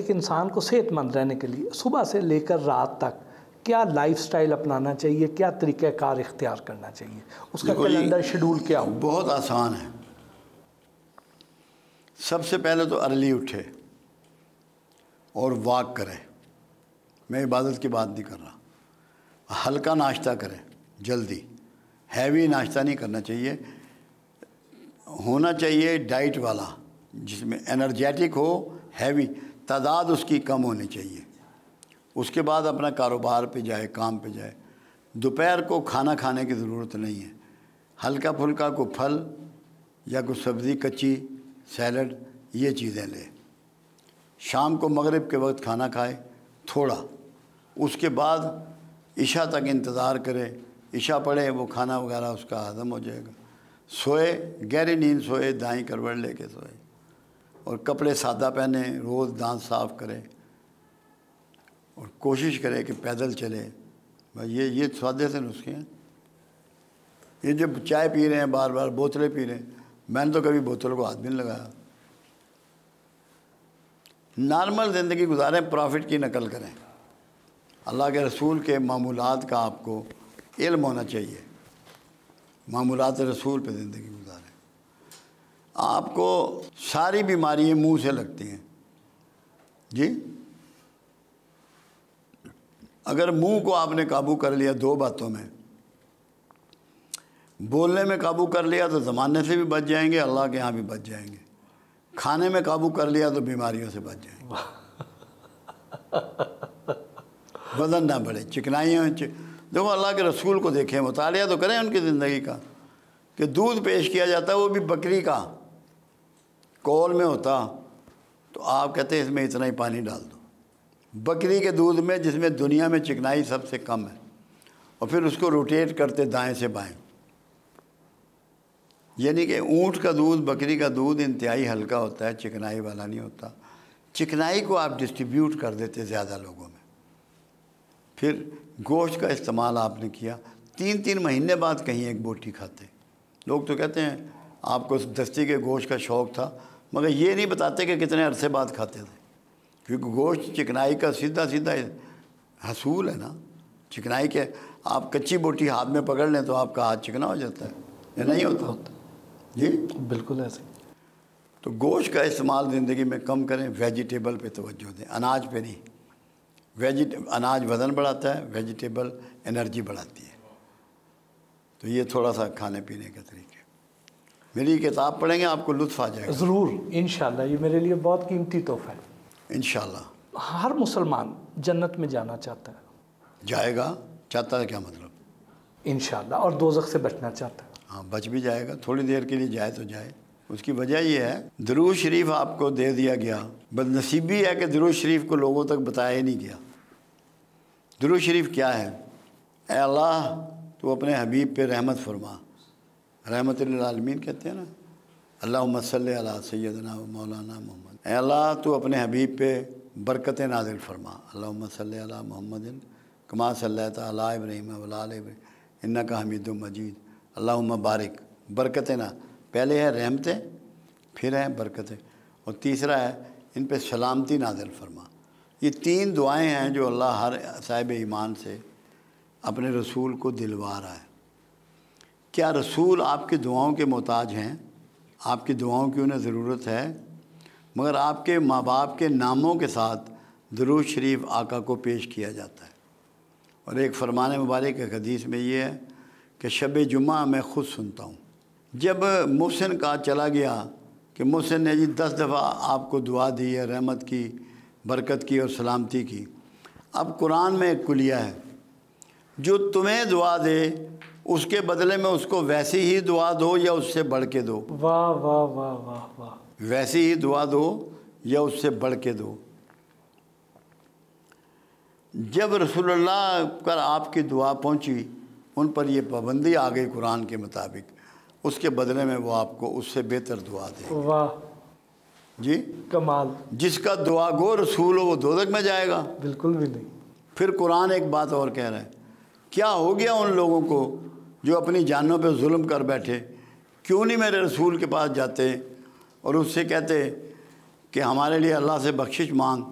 ایک انسان کو صحت مند رہنے کے لیے صبح سے لے کر رات تک کیا لائف سٹائل اپنانا چاہیے، کیا طریقہ کار اختیار کرنا چاہیے، اس کا کیلنڈر شیڈول کیا ہو؟ بہت آسان ہے۔ سب سے پہلے تو ارلی اٹھے اور واک کرے۔ میں عبادت کی بات نہیں کر رہا، ہلکا ناشتہ کرے جلدی، ہیوی ناشتہ نہیں کرنا چاہیے، ہونا چاہیے ڈائٹ والا جس میں انرجیٹک ہو، ہیوی، تعداد اس کی کم ہونی چاہیے۔ اس کے بعد اپنا کاروبار پہ جائے، کام پہ جائے۔ دوپہر کو کھانا کھانے کی ضرورت نہیں ہے، ہلکا پھلکا کوئی پھل یا کوئی سبزی کچی، سیلڈ، یہ چیزیں لے۔ شام کو مغرب کے وقت کھانا کھائے تھوڑا، اس کے بعد عشاء تک انتظار کرے، عشاء پڑھے، وہ کھانا وغیرہ اس کا ہضم ہو جائے گا۔ سوئے، گہری نیند سوئے، دائیں کروٹ لے کے سوئے، اور کپڑے سادہ پہنے، روز دانت صاف کرے، اور کوشش کرے کہ پیدل چلے۔ یہ سادے سے نسخے ہیں۔ یہ جب چائے پی رہے ہیں بار بار، بوتلیں پی رہے ہیں، میں نے تو کبھی بوتل کو ہاتھ بھی نہیں لگایا۔ نارمل زندگی گزاریں، پروفٹ کی نقل کریں۔ اللہ کے رسول کے معمولات کا آپ کو علم ہونا چاہیے، معمولات رسول پہ زندگی گزاریں۔ آپ کو ساری بیماریاں منہ سے لگتی ہیں جی۔ اگر منہ کو آپ نے قابو کر لیا دو باتوں میں، بولنے میں قابو کر لیا تو زمانے سے بھی بچ جائیں گے، اللہ کے ہاں بھی بچ جائیں گے۔ کھانے میں قابو کر لیا تو بیماریوں سے بچ جائیں گے، وزن نہ بڑھے، چکنائیاں۔ دیکھو اللہ کے رسول کو دیکھیں، مطالعہ تو کریں ان کی زندگی کا، کہ دودھ پیش کیا جاتا ہے وہ بھی بکری کا، کول میں ہوتا تو آپ کہتے ہیں اس میں اتنا ہی پانی ڈال دو۔ بکری کے دودھ میں، جس میں دنیا میں چکنائی سب سے کم ہے، اور پھر اس کو روٹیٹ کرتے دائیں سے بائیں۔ یعنی کہ اونٹ کا دودھ، بکری کا دودھ انتہائی ہلکا ہوتا ہے، چکنائی والا نہیں ہوتا۔ چکنائی کو آپ ڈسٹریبیوٹ کر دیتے زیادہ لوگوں میں۔ پھر گوشت کا استعمال آپ نے کیا، 3 مہینے بعد کہیں ایک بوٹی کھاتے۔ لوگ تو کہتے ہیں آپ کو دستی کے گوشت کا شوق تھا، مگر یہ نہیں بتاتے کہ کتنے عرصے بعد کھاتے تھے، کیونکہ گوشت چکنائی کا سیدھا حصول ہے نا۔ چکنائی کے آپ کچی بوٹی ہاتھ میں پکڑ لیں تو آپ کا ہاتھ چکنا ہو جاتا ہے، یا نہیں ہوتا؟ جی بالکل ایسے۔ تو گوشت کا استعمال زندگی میں کم کریں، ویجیٹیبل پہ توجہ دیں، اناج پہ نہیں۔ اناج وزن بڑھاتا ہے، ویجیٹیبل انرجی بڑھاتی ہے۔ تو یہ تھوڑا سا کھانے پینے کا طریقہ۔ میری کتاب پڑھیں گے آپ کو لطف آ جائے گا ضرور، انشاءاللہ۔ یہ میرے لیے بہت قیمتی تحفہ ہے۔ انشاءاللہ۔ ہر مسلمان جنت میں جانا چاہتا ہے، جائے گا، چاہتا ہے کیا مطلب؟ انشاءاللہ، اور دوزخ سے بچنا چاہتا ہے۔ ہاں، بچ بھی جائے گا، تھوڑی دیر کے لیے جائے تو جائے۔ اس کی وجہ یہ ہے، درود شریف آپ کو دے دیا گیا، بد نصیبی ہے کہ درود شریف کو لوگوں تک بتایا ہی نہیں گیا۔ درود شریف کیا ہے؟ اے اللہ تو اپنے حبیب پہ رحمت فرما، رحمت للعالمین کہتے ہیں نا، اللہم صلی علی سیدنا و مولانا محمد۔ اے اللہ تو اپنے حبیب پہ برکتیں نازل فرما، اللہم صلی علی محمد کما صلیت علی ابراہیم و علی آل ابراہیم انک حمید مجید، اللہم بارک، برکتیں نا، پہلے ہے رحمتیں، پھر ہیں برکتیں، اور تیسرا ہے ان پہ سلامتی نازل فرما۔ یہ 3 دعائیں ہیں جو اللہ ہر صاحب ایمان سے اپنے رسول کو دلوا رہا ہے۔ کیا رسول آپ کی دعاؤں کے محتاج ہیں؟ آپ کی دعاؤں کی انہیں ضرورت ہے، مگر آپ کے ماں باپ کے ناموں کے ساتھ درود شریف آقا کو پیش کیا جاتا ہے۔ اور ایک فرمان مبارک ایک حدیث میں یہ ہے کہ شب جمعہ میں خود سنتا ہوں۔ جب محسن کا چلا گیا کہ محسن نے 10 دفعہ آپ کو دعا دی ہے، رحمت کی، برکت کی اور سلامتی کی، اب قرآن میں ایک کلیہ ہے، جو تمہیں دعا دے اس کے بدلے میں اس کو ویسی ہی دعا دو یا اس سے بڑھ کے دو۔ واہ واہ واہ واہ واہ۔ ویسی ہی دعا دو یا اس سے بڑھ کے دو۔ جب رسول اللہ پر آپ کی دعا پہنچی، ان پر یہ پابندی آ گئی قرآن کے مطابق، اس کے بدلے میں وہ آپ کو اس سے بہتر دعا دے۔ واہ جی، کمال۔ جس کا دعا گو رسول ہو وہ دوزخ میں جائے گا؟ بالکل بھی نہیں۔ پھر قرآن ایک بات اور کہہ رہا ہے، کیا ہو گیا ان لوگوں کو جو اپنی جانوں پہ ظلم کر بیٹھے؟ کیوں نہیں میرے رسول کے پاس جاتے اور اس سے کہتے کہ ہمارے لیے اللہ سے بخشش مانگ،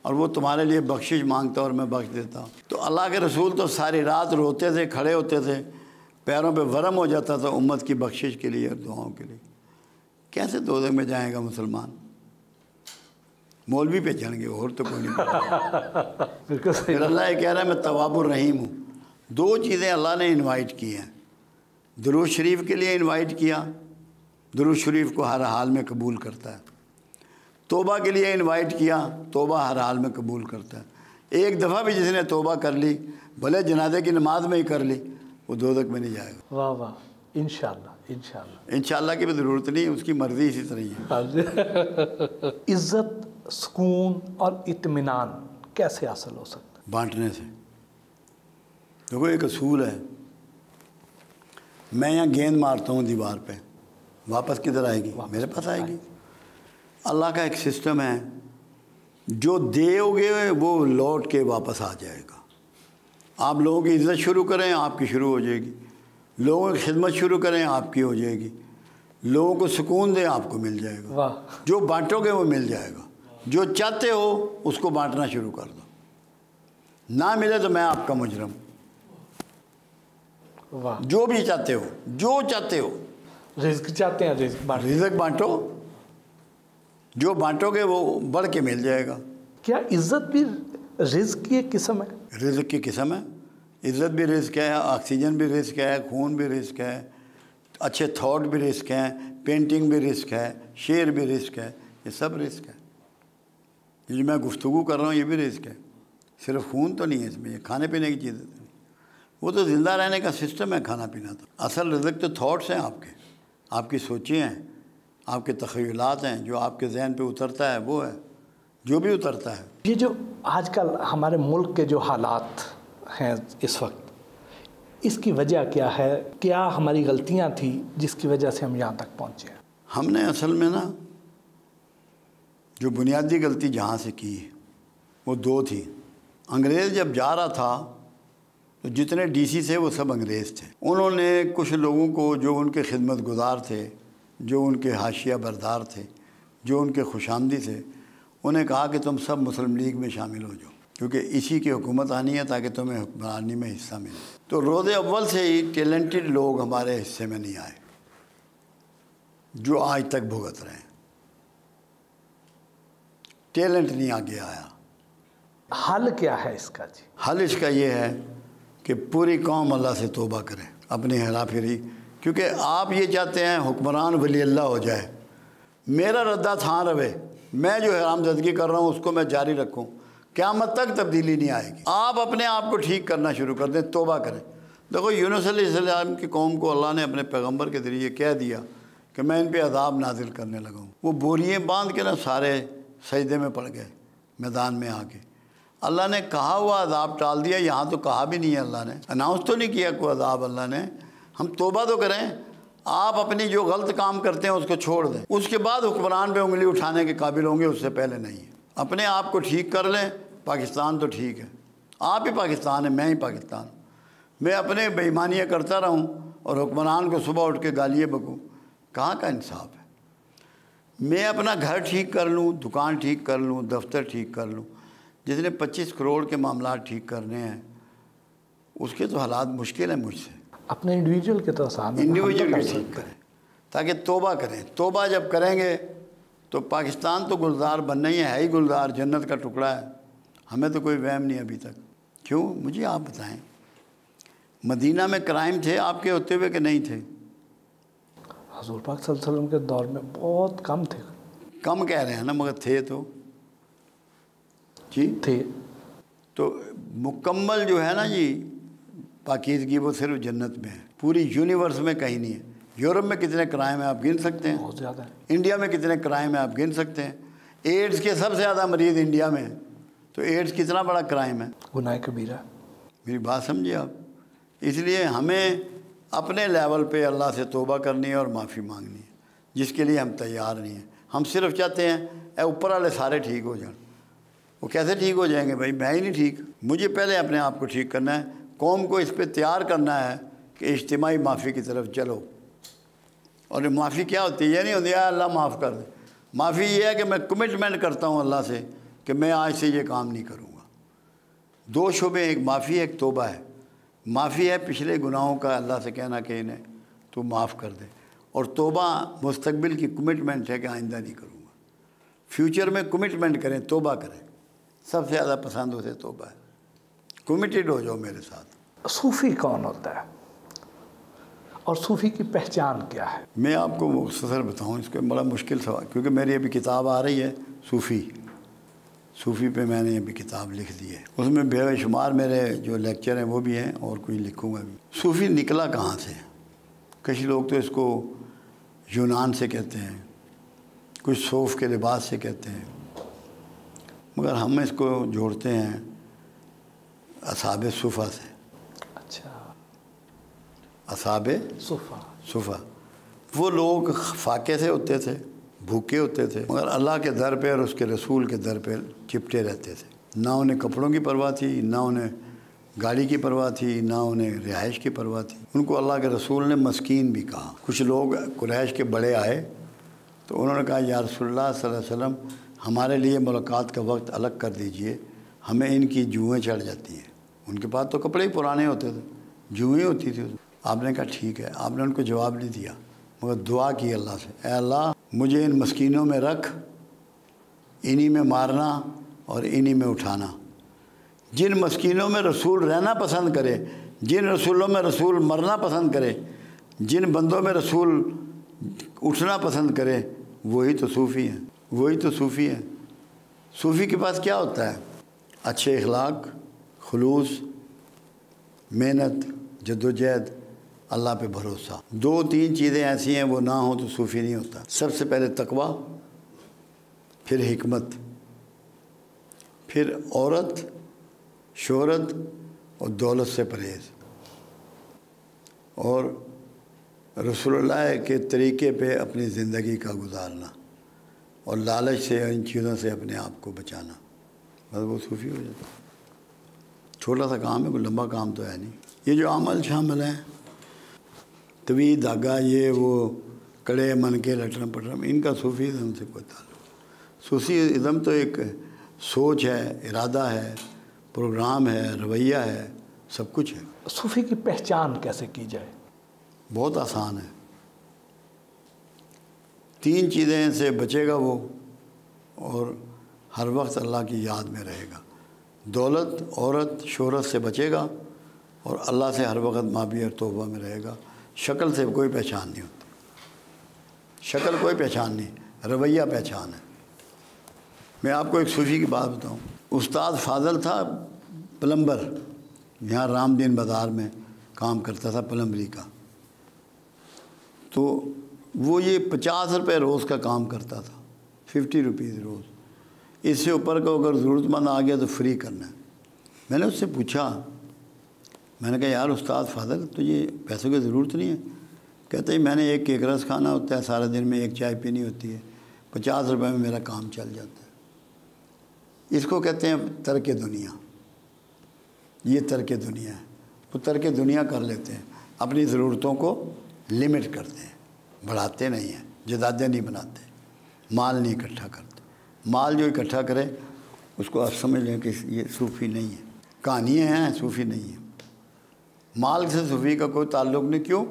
اور وہ تمہارے لیے بخشش مانگتا اور میں بخش دیتا ہوں. تو اللہ کے رسول تو ساری رات روتے تھے, کھڑے ہوتے تھے, پیروں پہ ورم ہو جاتا تھا امت کی بخشش کے لیے اور دعاؤں کے لیے. کیسے دوزخ میں جائے گا مسلمان؟ مولوی پہ چڑھ گئے, اور تو کوئی نہیں. پھر اللہ یہ کہہ رہا ہے میں تواب الرحیم ہوں. 2 چیزیں اللہ نے انوائٹ کی ہیں. درود شریف کے لیے انوائٹ کیا, درود شریف کو ہر حال میں قبول کرتا ہے. توبہ کے لیے انوائٹ کیا, توبہ ہر حال میں قبول کرتا ہے. ایک دفعہ بھی جس نے توبہ کر لی, بھلے جنازے کی نماز میں ہی کر لی, وہ دوزخ میں نہیں جائے گا. واہ واہ, انشاءاللہ انشاءاللہ. انشاءاللہ کی بھی ضرورت نہیں, اس کی مرضی اسی طرح ہی ہے. عزت, سکون اور اطمینان کیسے حاصل ہو سکتا ہے؟ بانٹنے سے. دیکھو ایک اصول ہے, میں یہاں گیند مارتا ہوں دیوار پہ, واپس کدھر آئے گی؟ میرے پاس آئے گی. اللہ کا ایک سسٹم ہے, جو دو گے وہ لوٹ کے واپس آ جائے گا. آپ لوگوں کی عزت شروع کریں, آپ کی شروع ہو جائے گی. لوگوں کی خدمت شروع کریں, آپ کی ہو جائے گی. لوگوں کو سکون دیں, آپ کو مل جائے گا. جو بانٹو گے وہ مل جائے گا. جو چاہتے ہو اس کو بانٹنا شروع کر دو. نہ ملے تو میں آپ کا مجرم. جو بھی چاہتے ہو, جو چاہتے ہو, رزق چاہتے ہیں رزق بانٹو. جو بانٹو گے وہ بڑھ کے مل جائے گا. کیا عزت بھی رزق کی ایک قسم ہے؟ رزق کی قسم ہے. عزت بھی رزق ہے, آکسیجن بھی رزق ہے, خون بھی رزق ہے, اچھے تھاٹ بھی رزق ہیں, پینٹنگ بھی رزق ہے, شعر بھی رزق ہے. یہ سب رزق ہے. یہ جو میں گفتگو کر رہا ہوں یہ بھی رزق ہے. صرف خون تو نہیں ہے اس میں, یہ کھانے پینے کی چیزیں تو نہیں. وہ تو زندہ رہنے کا سسٹم ہے کھانا پینا. تو اصل رزق تو تھاٹس ہیں آپ کے, آپ کی سوچیں ہیں, آپ کے تخیلات ہیں. جو آپ کے ذہن پہ اترتا ہے وہ ہے جو بھی اترتا ہے. یہ جو آج کل ہمارے ملک کے جو حالات ہیں اس وقت, اس کی وجہ کیا ہے؟ کیا ہماری غلطیاں تھیں جس کی وجہ سے ہم یہاں تک پہنچے ہیں؟ ہم نے اصل میں نا جو بنیادی غلطی جہاں سے کی وہ 2 تھی. انگریز جب جا رہا تھا تو جتنے ڈی سی تھے وہ سب انگریز تھے. انہوں نے کچھ لوگوں کو جو ان کے خدمت گزار تھے, جو ان کے حاشیہ بردار تھے, جو ان کے خوش آمدی تھے, انہیں کہا کہ تم سب مسلم لیگ میں شامل ہو جاؤ, کیونکہ اسی کی حکومت آنی ہے تاکہ تمہیں حکمرانی میں حصہ ملے. تو روز اول سے ہی ٹیلنٹڈ لوگ ہمارے حصے میں نہیں آئے, جو آج تک بھگت رہے ہیں. ٹیلنٹ نہیں آگے آیا. حل کیا ہے اس کا؟ جی حل اس کا یہ ہے کہ پوری قوم اللہ سے توبہ کرے, اپنی ہیرا پھیری. کیونکہ آپ یہ چاہتے ہیں حکمران ولی اللہ ہو جائے, میرا ردہ تھان رہے, میں جو حرام زدگی کر رہا ہوں اس کو میں جاری رکھوں, قیامت تک تبدیلی نہیں آئے گی. آپ اپنے آپ کو ٹھیک کرنا شروع کر دیں, توبہ کریں. دیکھو یونس علیہ السلام کی قوم کو اللہ نے اپنے پیغمبر کے ذریعے کہہ دیا کہ میں ان پہ عذاب نازل کرنے لگا ہوں. وہ بوریاں باندھ کے نا سارے سجدے میں پڑ گئے میدان میں آ کے. اللہ نے کہا ہوا عذاب ٹال دیا, یہاں تو کہا بھی نہیں ہے, اللہ نے اناؤنس تو نہیں کیا کوئی عذاب. اللہ نے, ہم توبہ تو کریں. آپ اپنی جو غلط کام کرتے ہیں اس کو چھوڑ دیں, اس کے بعد حکمران پہ انگلی اٹھانے کے قابل ہوں گے, اس سے پہلے نہیں ہے. اپنے آپ کو ٹھیک کر لیں. پاکستان تو ٹھیک ہے, آپ ہی پاکستان ہیں, میں ہی پاکستان ہوں. میں اپنے بے ایمانیاں کرتا رہوں اور حکمران کو صبح اٹھ کے گالیاں بکوں, کہاں کا انصاف ہے؟ میں اپنا گھر ٹھیک کر لوں, دکان ٹھیک کر لوں, دفتر ٹھیک کر لوں. جس نے 25 کروڑ کے معاملات ٹھیک کرنے ہیں اس کے تو حالات مشکل ہیں مجھ سے. اپنے انڈیویجول کے تو آسان ہے, انڈیویجول کے ٹھیک کریں تاکہ توبہ کریں. توبہ جب کریں گے تو پاکستان تو گلزار بننا ہی ہے ہی گلزار, جنت کا ٹکڑا ہے. ہمیں تو کوئی وہم نہیں ابھی تک. کیوں؟ مجھے آپ بتائیں, مدینہ میں کرائم تھے آپ کے ہوتے ہوئے کہ نہیں تھے؟ حضور پاک صلی اللہ علیہ وسلم کے دور میں بہت کم تھے. کم کہہ رہے ہیں نا, مگر تھے تو جی تھے. تو مکمل جو ہے نا جی پاکیزگی وہ صرف جنت میں ہے, پوری یونیورس میں کہیں نہیں ہے. یورپ میں کتنے کرائم ہیں آپ گن سکتے ہیں؟ بہت زیادہ ہے. انڈیا میں کتنے کرائم ہیں آپ گن سکتے ہیں؟ ایڈز کے سب سے زیادہ مریض انڈیا میں ہیں, تو ایڈز کتنا بڑا کرائم ہے, گناہ کبیرہ. میری بات سمجھیے آپ. اس لیے ہمیں اپنے لیول پہ اللہ سے توبہ کرنی ہے اور معافی مانگنی ہے, جس کے لیے ہم تیار نہیں ہیں. ہم صرف چاہتے ہیں اے اوپر والے سارے ٹھیک ہو جائیں. وہ کیسے ٹھیک ہو جائیں گے بھائی؟ میں ہی نہیں ٹھیک. مجھے پہلے اپنے آپ کو ٹھیک کرنا ہے, قوم کو اس پہ تیار کرنا ہے کہ اجتماعی معافی کی طرف چلو. اور معافی کیا ہوتی ہے؟ یہ نہیں ہوتی ہے اللہ معاف کر دے. معافی یہ ہے کہ میں کمٹمنٹ کرتا ہوں اللہ سے کہ میں آج سے یہ کام نہیں کروں گا۔ 2 شعبے، ایک معافی ہے، ایک توبہ ہے۔ معافی ہے پچھلے گناہوں کا اللہ سے کہنا کہ انہیں تو معاف کر دے، اور توبہ مستقبل کی کمٹمنٹ ہے کہ آئندہ نہیں کروں گا۔ فیوچر میں کمٹمنٹ کریں، توبہ کریں۔ سب سے زیادہ پسند اسے توبہ ہے، کمیٹڈ ہو جاؤ میرے ساتھ۔ صوفی کون ہوتا ہے اور صوفی کی پہچان کیا ہے؟ میں آپ کو مختصر بتاؤں، اس کا بڑا مشکل سوال، کیونکہ میری ابھی کتاب آ رہی ہے صوفی پہ میں نے ابھی کتاب لکھ دی ہے، اس میں بے شمار میرے جو لیکچر ہیں وہ بھی ہیں اور کوئی لکھوں گا بھی۔ صوفی نکلا کہاں سے؟ کچھ لوگ تو اس کو یونان سے کہتے ہیں، کچھ صوف کے لباس سے کہتے ہیں، مگر ہم اس کو جوڑتے ہیں اصحاب صفا سے۔ اچھا، اصحاب صفا وہ لوگ فاقے سے ہوتے تھے، بھوکے ہوتے تھے، مگر اللہ کے در پہ اور اس کے رسول کے در پہ چپٹے رہتے تھے۔ نہ انہیں کپڑوں کی پرواہ تھی، نہ انہیں گاڑی کی پرواہ تھی، نہ انہیں رہائش کی پرواہ تھی۔ ان کو اللہ کے رسول نے مسکین بھی کہا۔ کچھ لوگ قریش کے بڑے آئے تو انہوں نے کہا یا رسول اللہ صلی اللہ علیہ وسلم ہمارے لیے ملاقات کا وقت الگ کر دیجئے، ہمیں ان کی جوئیں چڑھ جاتی ہیں۔ ان کے پاس تو کپڑے ہی پرانے ہوتے تھے، جوئیں ہوتی تھی۔ آپ نے کہا ٹھیک ہے، آپ نے ان کو جواب نہیں دیا، مگر دعا کی اللہ سے، اے اللہ مجھے ان مسکینوں میں رکھ، انہی میں مارنا اور انہی میں اٹھانا۔ جن مسکینوں میں رسول رہنا پسند کرے، جن رسولوں میں رسول مرنا پسند کرے، جن بندوں میں رسول اٹھنا پسند کرے، وہی تو صوفی ہیں، وہی تو صوفی ہیں۔ صوفی کے پاس کیا ہوتا ہے؟ اچھے اخلاق، خلوص، محنت، جدوجہد، اللہ پہ بھروسہ۔ 2-3 چیزیں ایسی ہیں وہ نہ ہوں تو صوفی نہیں ہوتا۔ سب سے پہلے تقوی، پھر حکمت، پھر عورت، شہرت اور دولت سے پرہیز، اور رسول اللہ کے طریقے پہ اپنی زندگی کا گزارنا، اور لالچ سے ان چیزوں سے اپنے آپ کو بچانا، بس وہ صوفی ہو جاتا ہے۔ چھوٹا سا کام ہے، کوئی لمبا کام تو ہے نہیں۔ یہ جو عمل شامل ہیں، طویل دھاگا، یہ وہ کڑے من کے لٹرم پٹرم، ان کا صوفی ازم سے کوئی تعلق۔ صوفی ازم تو ایک سوچ ہے، ارادہ ہے، پروگرام ہے، رویہ ہے، سب کچھ ہے۔ صوفی کی پہچان کیسے کی جائے؟ بہت آسان ہے۔ 3 چیزیں سے بچے گا وہ، اور ہر وقت اللہ کی یاد میں رہے گا۔ دولت، عورت، شہرت سے بچے گا، اور اللہ سے ہر وقت مابی اور توبہ میں رہے گا۔ شکل سے کوئی پہچان نہیں ہوتی، شکل کوئی پہچان نہیں، رویہ پہچان ہے۔ میں آپ کو ایک صوفی کی بات بتاؤں۔ استاد فاضل تھا پلمبر، یہاں رام دین بازار میں کام کرتا تھا پلمبری کا، تو وہ یہ 50 روپے روز کا کام کرتا تھا، 50 روپیز روز۔ اس سے اوپر کا اگر ضرورت مند آ گیا تو فری کرنا ہے۔ میں نے اس سے پوچھا، میں نے کہا یار استاد فاضل تو یہ پیسوں کی ضرورت نہیں ہے؟ کہتے ہیں میں نے ایک رس کھانا ہوتا ہے، سارے دن میں ایک چائے پینی ہوتی ہے، 50 روپے میں میرا کام چل جاتا ہے۔ اس کو کہتے ہیں ترک دنیا۔ یہ ترک دنیا ہے، وہ ترک دنیا کر لیتے ہیں، اپنی ضرورتوں کو لمٹ کرتے ہیں، بڑھاتے نہیں ہیں، جدادیں نہیں بناتے، مال نہیں اکٹھا کرتے۔ مال جو اکٹھا کرے اس کو آپ سمجھ لیں کہ یہ صوفی نہیں ہے۔ کہانیاں ہیں، صوفی نہیں ہے۔ مال سے صوفی کا کوئی تعلق نہیں۔ کیوں؟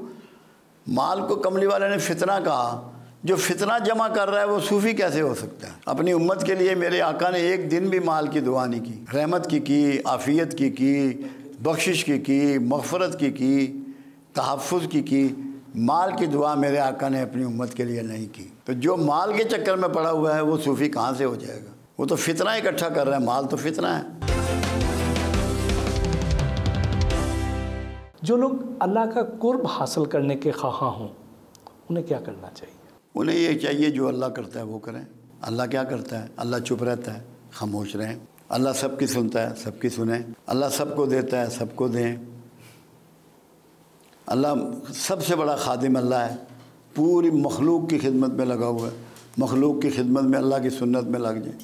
مال کو کملی والے نے فتنہ کہا، جو فتنہ جمع کر رہا ہے وہ صوفی کیسے ہو سکتا ہے؟ اپنی امت کے لیے میرے آقا نے ایک دن بھی مال کی دعا نہیں کی، رحمت کی، عافیت کی، بخشش کی، مغفرت کی، تحفظ کی۔ مال کی دعا میرے آقا نے اپنی امت کے لیے نہیں کی۔ تو جو مال کے چکر میں پڑا ہوا ہے وہ صوفی کہاں سے ہو جائے گا؟ وہ تو فتنہ اکٹھا کر رہا ہے، مال تو فتنہ ہے۔ جو لوگ اللہ کا قرب حاصل کرنے کے خواہاں ہوں انہیں کیا کرنا چاہیے؟ انہیں یہ چاہیے جو اللہ کرتا ہے وہ کریں۔ اللہ کیا کرتا ہے؟ اللہ چپ رہتا ہے، خاموش رہیں۔ اللہ سب کی سنتا ہے، سب کی سنیں۔ اللہ سب کو دیتا ہے، سب کو دیں۔ اللہ سب سے بڑا خادم اللہ ہے، پوری مخلوق کی خدمت میں لگا ہوا ہے۔ مخلوق کی خدمت میں اللہ کی سنت میں لگ جائیں،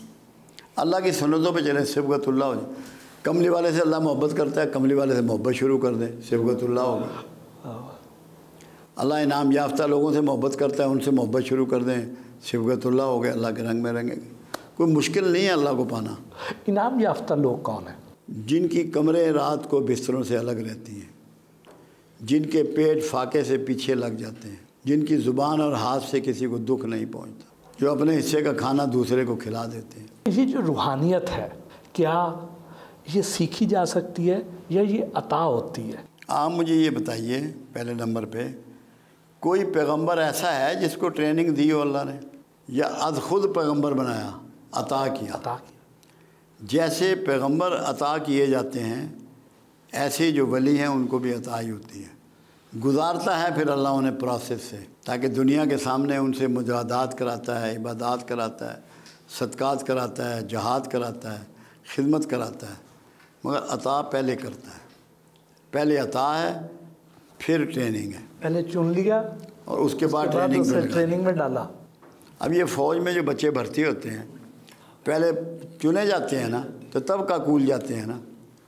اللہ کی سنتوں پہ چلیں، صبغت اللہ ہو جائے۔ کملی والے سے اللہ محبت کرتا ہے، کملی والے سے محبت شروع کر دیں، صبغت اللہ ہوگا۔ اللہ انعام یافتہ لوگوں سے محبت کرتا ہے، ان سے محبت شروع کر دیں، صبغت اللہ ہو گئے، اللہ کے رنگ میں رنگیں گے۔ کوئی مشکل نہیں ہے اللہ کو پانا۔ انعام یافتہ لوگ کون ہیں؟ جن کی کمرے رات کو بستروں سے الگ رہتی ہیں، جن کے پیٹ فاقے سے پیچھے لگ جاتے ہیں، جن کی زبان اور ہاتھ سے کسی کو دکھ نہیں پہنچتا، جو اپنے حصے کا کھانا دوسرے کو کھلا دیتے ہیں۔ یہ جو روحانیت ہے کیا یہ سیکھی جا سکتی ہے یا یہ عطا ہوتی ہے؟ آپ مجھے یہ بتائیے پہلے نمبر پہ، کوئی پیغمبر ایسا ہے جس کو ٹریننگ دی ہو اللہ نے، یا از خود پیغمبر بنایا، عطا کیا؟ عطا کیا۔ جیسے پیغمبر عطا کیے جاتے ہیں ایسے جو ولی ہیں ان کو بھی عطا ہی ہوتی ہے، گزارتا ہے پھر اللہ انہیں پروسیس سے، تاکہ دنیا کے سامنے ان سے مجاہدات کراتا ہے، عبادات کراتا ہے، صدقات کراتا ہے، جہاد کراتا ہے، خدمت کراتا ہے، مگر عطا پہلے کرتا ہے۔ پہلے عطا ہے پھر ٹریننگ ہے، پہلے چن لیا اور اس کے بعد ٹریننگ میں ڈالا۔ اب یہ فوج میں جو بچے بھرتی ہوتے ہیں پہلے چنے جاتے ہیں نا، تو تب قبول جاتے ہیں نا،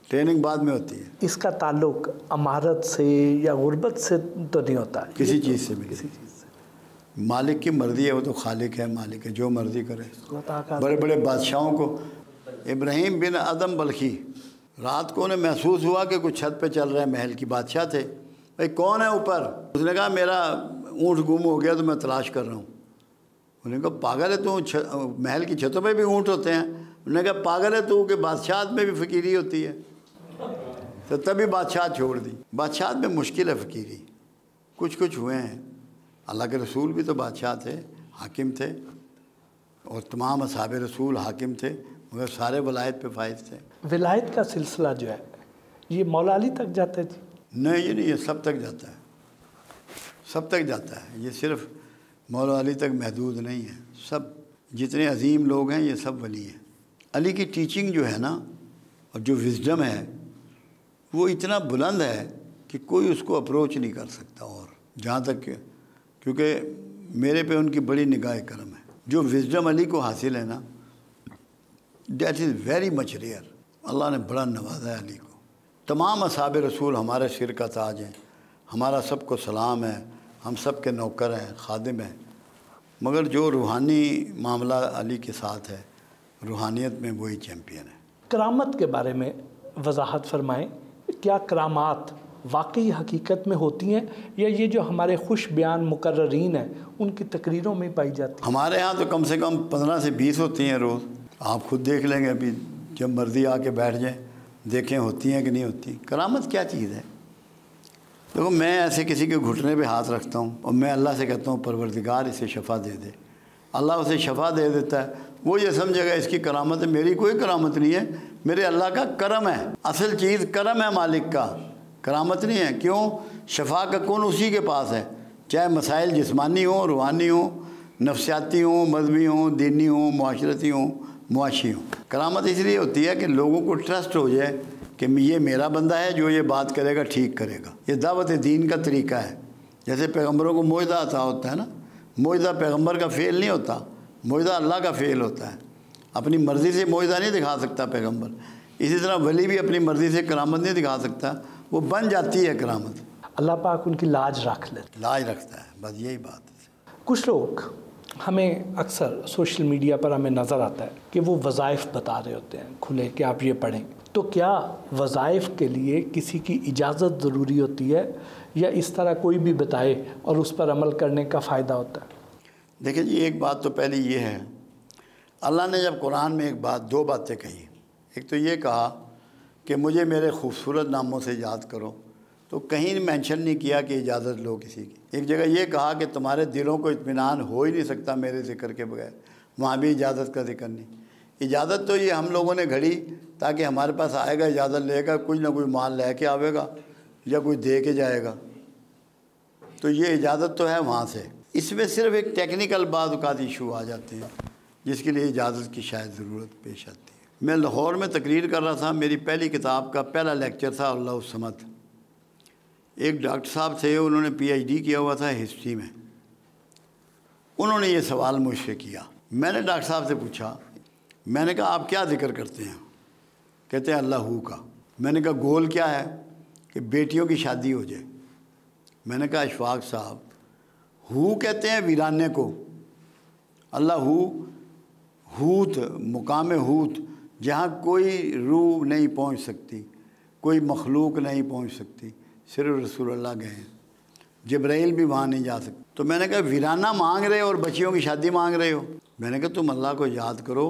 ٹریننگ بعد میں ہوتی ہے۔ اس کا تعلق امارت سے یا غربت سے تو نہیں ہوتا ہے؟ کسی چیز سے بھی، کسی چیز سے۔ مالک کی مرضی ہے، وہ تو خالق ہے، مالک ہے، جو مرضی کرے۔ عطا کا بڑے بڑے بادشاہوں کو، ابراہیم بن ادم بلخی، رات کو انہیں محسوس ہوا کہ کچھ چھت پہ چل رہا ہے، محل کی بادشاہ تھے، بھائی کون ہے اوپر؟ اس نے کہا میرا اونٹ گم ہو گیا تو میں تلاش کر رہا ہوں۔ انہوں نے کہا پاگل ہے تو، محل کی چھتوں پہ بھی اونٹ ہوتے ہیں۔ انہوں نے کہا پاگل ہے تو کہ بادشاہت میں بھی فقیری ہوتی ہے، تو تبھی بادشاہت چھوڑ دی۔ بادشاہت میں مشکل ہے فقیری، کچھ ہوئے ہیں۔ اللہ کے رسول بھی تو بادشاہ تھے، حاکم تھے، اور تمام اصحاب رسول حاکم تھے، مگر سارے ولایت پہ فائز تھے۔ ولایت کا سلسلہ جو ہے یہ مولا علی تک جاتا ہے جی؟ نہیں یہ نہیں، یہ سب تک جاتا ہے، سب تک جاتا ہے، یہ صرف مولا علی تک محدود نہیں ہے، سب جتنے عظیم لوگ ہیں یہ سب ولی ہیں۔ علی کی ٹیچنگ جو ہے نا، اور جو وزڈم ہے وہ اتنا بلند ہے کہ کوئی اس کو اپروچ نہیں کر سکتا، اور جہاں تک کہ کیونکہ میرے پہ ان کی بڑی نگاہ کرم ہے۔ جو وزڈم علی کو حاصل ہے نا، that is very much rare. اللہ نے بڑا نوازا ہے علی کو۔ تمام اصحاب رسول ہمارے سر کا تاج ہیں، ہمارا سب کو سلام ہے، ہم سب کے نوکر ہیں، خادم ہیں، مگر جو روحانی معاملہ علی کے ساتھ ہے، روحانیت میں وہی چیمپئن ہے۔ کرامت کے بارے میں وضاحت فرمائیں، کیا کرامات واقعی حقیقت میں ہوتی ہیں یا یہ جو ہمارے خوش بیان مقررین ہیں ان کی تقریروں میں پائی جاتی ہیں؟ ہمارے ہاں تو کم سے کم 15 سے 20 ہوتی ہیں روز، آپ خود دیکھ لیں گے، ابھی جب مرضی آ کے بیٹھ جائیں دیکھیں ہوتی ہیں کہ نہیں ہوتی۔ کرامت کیا چیز ہے؟ دیکھو میں ایسے کسی کے گھٹنے پہ ہاتھ رکھتا ہوں اور میں اللہ سے کہتا ہوں پروردگار اسے شفا دے دے، اللہ اسے شفا دے دیتا ہے، وہ یہ سمجھے گا اس کی کرامت ہے۔ میری کوئی کرامت نہیں ہے، میرے اللہ کا کرم ہے، اصل چیز کرم ہے مالک کا، کرامت نہیں ہے۔ کیوں؟ شفا کا کون اسی کے پاس ہے، چاہے مسائل جسمانی ہوں، روحانی ہوں، نفسیاتی ہوں، مذہبی ہوں، دینی ہوں، معاشرتی ہوں، معاشی ہوں۔ کرامت اس لیے ہوتی ہے کہ لوگوں کو ٹرسٹ ہو جائے کہ یہ میرا بندہ ہے، جو یہ بات کرے گا ٹھیک کرے گا۔ یہ دعوت دین کا طریقہ ہے۔ جیسے پیغمبروں کو معجزہ عطا ہوتا ہے نا، معجزہ پیغمبر کا فعل نہیں ہوتا، معجزہ اللہ کا فعل ہوتا ہے۔ اپنی مرضی سے معجزہ نہیں دکھا سکتا پیغمبر، اسی طرح ولی بھی اپنی مرضی سے کرامت نہیں دکھا سکتا، وہ بن جاتی ہے کرامت۔ اللہ پاک ان کی لاج رکھ لیتے، لاج رکھتا ہے، بس یہی بات ہے۔ کچھ لوگ ہمیں اکثر سوشل میڈیا پر ہمیں نظر آتا ہے کہ وہ وظائف بتا رہے ہوتے ہیں کھلے کہ آپ یہ پڑھیں، تو کیا وظائف کے لیے کسی کی اجازت ضروری ہوتی ہے یا اس طرح کوئی بھی بتائے اور اس پر عمل کرنے کا فائدہ ہوتا ہے؟ دیکھیں جی، ایک بات تو پہلے یہ ہے، اللہ نے جب قرآن میں دو باتیں کہی، ایک تو یہ کہا کہ مجھے میرے خوبصورت ناموں سے یاد کرو، تو کہیں مینشن نہیں کیا کہ اجازت لو کسی کی۔ ایک جگہ یہ کہا کہ تمہارے دلوں کو اطمینان ہو ہی نہیں سکتا میرے ذکر کے بغیر، وہاں بھی اجازت کا ذکر نہیں۔ اجازت تو یہ ہم لوگوں نے گھڑی تاکہ ہمارے پاس آئے گا، اجازت لے گا، کچھ نہ کوئی مال لے کے آئے گا یا کوئی دے کے جائے گا، تو یہ اجازت تو ہے وہاں سے۔ اس میں صرف ایک ٹیکنیکل بعض اوقات ایشو آ جاتے ہیں جس کے لیے اجازت کی شاید ضرورت پیش آتی ہے۔ میں لاہور میں تقریر کر رہا تھا، میری پہلی کتاب کا پہلا لیکچر تھا اللہ الصمد۔ ایک ڈاکٹر صاحب تھے، انہوں نے پی ایچ ڈی کیا ہوا تھا ہسٹری میں، انہوں نے یہ سوال مجھ سے کیا۔ میں نے ڈاکٹر صاحب سے پوچھا، میں نے کہا آپ کیا ذکر کرتے ہیں؟ کہتے ہیں اللہ ہو کا۔ میں نے کہا گول کیا ہے؟ کہ بیٹیوں کی شادی ہو جائے۔ میں نے کہا اشفاق صاحب، ہو کہتے ہیں ویرانے کو، اللہ ہوت، مقام ہوت، جہاں کوئی روح نہیں پہنچ سکتی، کوئی مخلوق نہیں پہنچ سکتی، صرف رسول اللہ گئے ہیں، جبرائیل بھی وہاں نہیں جا سکتے۔ تو میں نے کہا ویرانہ مانگ رہے ہو اور بچیوں کی شادی مانگ رہے ہو؟ میں نے کہا تم اللہ کو یاد کرو۔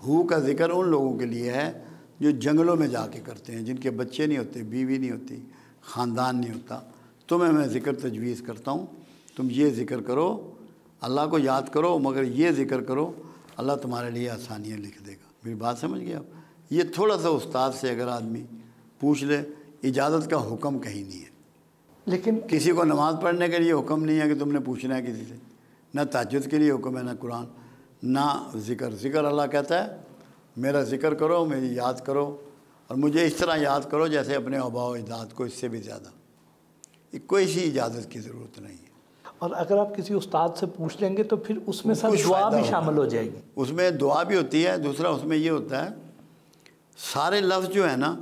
ہو کا ذکر ان لوگوں کے لیے ہے جو جنگلوں میں جا کے کرتے ہیں، جن کے بچے نہیں ہوتے، بیوی نہیں ہوتی، خاندان نہیں ہوتا۔ تمہیں میں ذکر تجویز کرتا ہوں، تم یہ ذکر کرو، اللہ کو یاد کرو، مگر یہ ذکر کرو، اللہ تمہارے لیے آسانیاں لکھ دے گا۔ میری بات سمجھ گئے آپ؟ یہ تھوڑا سا استاد سے اگر آدمی پوچھ لے، اجازت کا حکم کہیں نہیں ہے، لیکن کسی کو نماز پڑھنے کے لیے حکم نہیں ہے کہ تم نے پوچھنا ہے کسی سے، نہ تہجد کے لیے حکم ہے، نہ قرآن، نہ ذکر اللہ کہتا ہے میرا ذکر کرو، میری یاد کرو، اور مجھے اس طرح یاد کرو جیسے اپنے آباء و اجداد کو، اس سے بھی زیادہ۔ کوئی سی اجازت کی ضرورت نہیں ہے۔ اور اگر آپ کسی استاد سے پوچھ لیں گے تو پھر اس میں سب کچھ دعا فائدہ بھی ہوگا، شامل ہو جائے گی۔ اس میں دعا بھی ہوتی ہے۔ دوسرا اس میں یہ ہوتا ہے سارے لفظ جو ہے نا